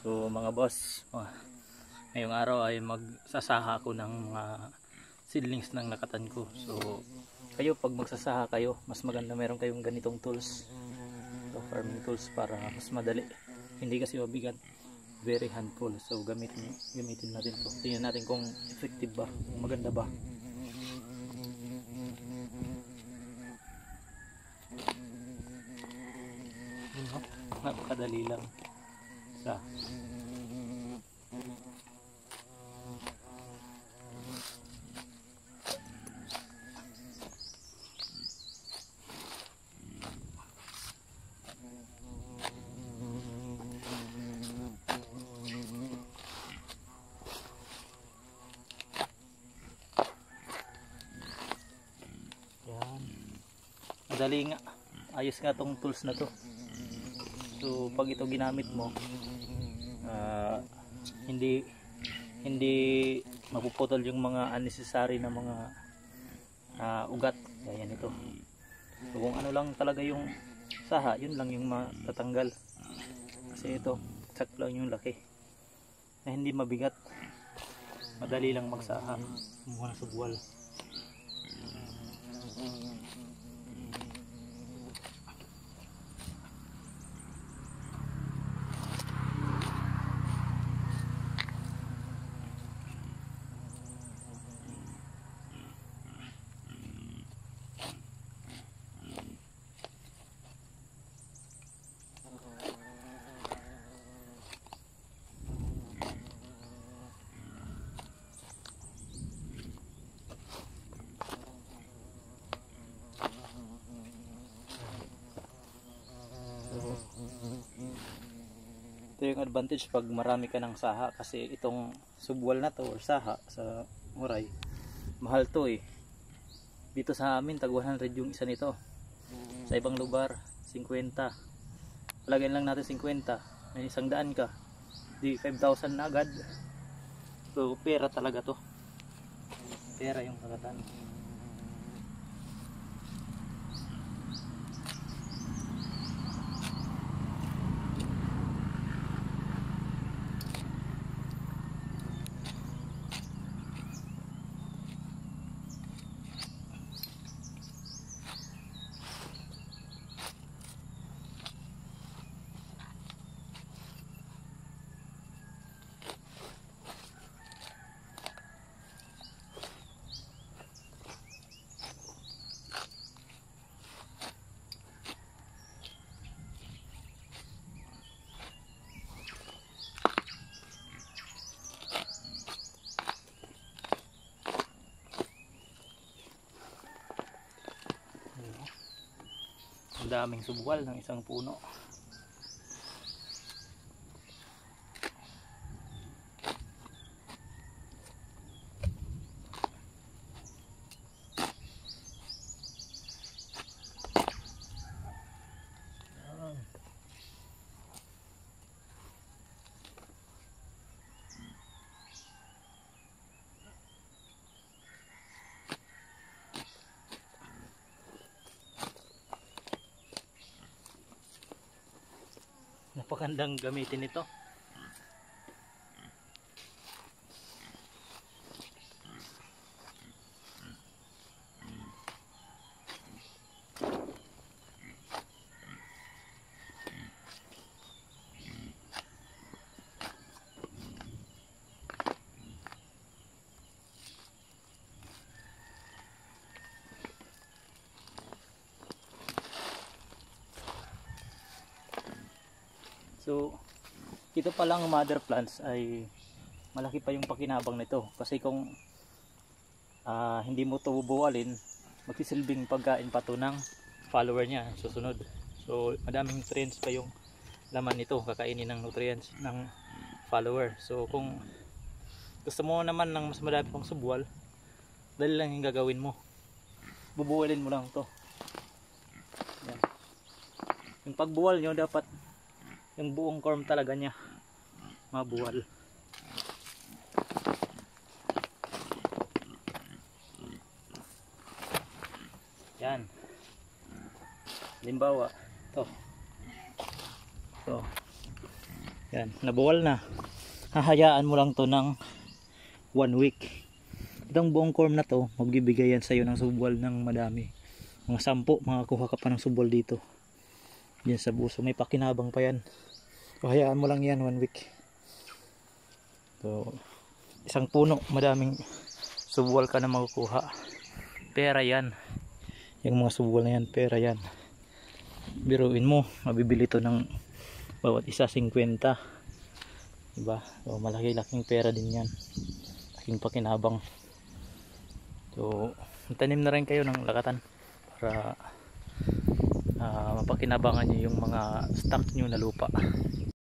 So mga boss, ngayong araw ay magsasaha ako ng mga seedlings ng nakatan ko. So kayo, pag magsasaha kayo, mas maganda meron kayong ganitong tools, farming tools, para mas madali, hindi kasi mabigat, very handful. So gamitin natin to. Tingnan natin kung effective ba, kung maganda ba. Napakadali lang. Yan. Madali nga. Ayos nga tong tools na to. So pag ito ginamit mo, hindi mapuputol yung mga unnecessary na mga ugat gaya nito. So kung ano lang talaga yung saha, yun lang yung matatanggal. Kasi ito, sakto lang yung laki. Na hindi mabigat. Madali lang magsaha. Kumuha ng subwal. Ito yung advantage pag marami ka ng saha, kasi itong subwal na to or saha sa Moray, mahal to eh. Dito sa amin tag 100 yung isa nito. Sa ibang lugar 50. Palagyan lang natin 50, may 100 ka, di 5,000 na agad. So pera talaga to. Pera yung kalatan. Ang daming subwal ng isang puno. Napakandang gamitin ito. So ito pa lang, mother plants, ay malaki pa yung pakinabang nito, kasi kung hindi mo ito bubuwalin, magsisilbing pagkain pa ito ng follower niya susunod. So madaming nutrients pa yung laman nito, kakainin ng nutrients ng follower. So kung gusto mo naman ng mas madami pang subwal, dali lang yung gagawin mo, bubuwalin mo lang to. Yan. Yung pagbuwal nyo, dapat yung buong corm talaga niya mabuwal. Yan. Limbawa, to Yan, nabuwal na. Hahayaan mo lang to ng 1 week. Itong buong corm na to, magbibigay yan sa'yo ng subwal ng madami. Mga 10, makakuha ka pa ng subwal dito. Yan sa buso, may pakinabang pa yan. So, hayaan mo lang yan 1 week. So, isang puno, madaming subwal ka na makukuha. Pera yan. Yung mga subwal na yan, pera yan. Biruin mo, mabibili to ng bawat isa 50. Diba? So, malaki-laking pera din yan. Laking pakinabang. So, tanim na rin kayo ng lakatan para mapakinabangan nyo yung mga stock nyo na lupa.